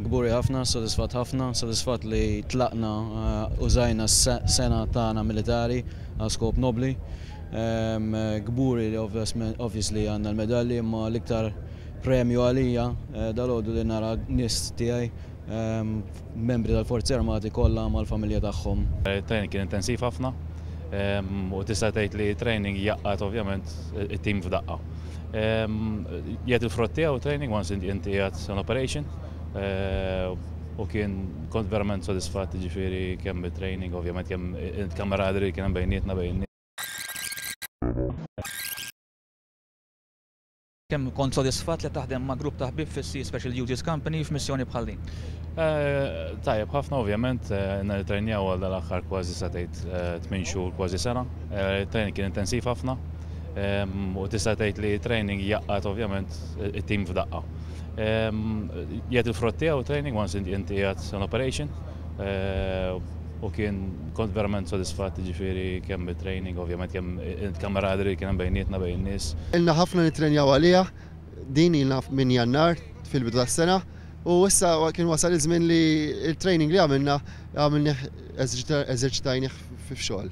Gburi ħafna, sodisfat li tlaqna użajna s-sena tagħna militari għal skop nobli. Gburi li obviously għandna l-medalji, imma l-iktar premju għalija dal-għodu li nara nies tiegħi membri tal-Forzi Armati kollha mal-familja tagħhom. Training kien intensiv ħafna u tista' tgħid li training jaqqat ovvjament it-tim f'daqqa. Jgħid il-frott tiegħu training once inti qiegħed on operation. U kont verament sodisfatt ġifieri kemm bit-training, ovvjament kemm il-kamaradri kien hemm bejnietna bejn. Kemm kont sodisfatt li taħdem ma' grupp ta' ħbieb fis-Sea Special Duties Company f'missjoni bħal din? Tajjeb ħafna ovvjament nittrejnjaw għal dal-aħħar kważi sa tgħid 8 xhur kważi sena. Training kien intensiv ħafna u tista' tgħid li training jaqqat ovvjament it-tim f'daqqa. Jgħid il-frott tiegħu training once inti qiegħed on operation u kont verament sodisfatt ġifieri kemm bit-training, ovvjament kemm il-kamaradri kien hemm bejnietna bejn nies. Ilna ħafna nittrenjaw għaliha, din ilna minn Jannar fil-bidu tas-sena u issa kien wasal iż-żmien li l-training li għamilna eżerċitajnih f'xogħol.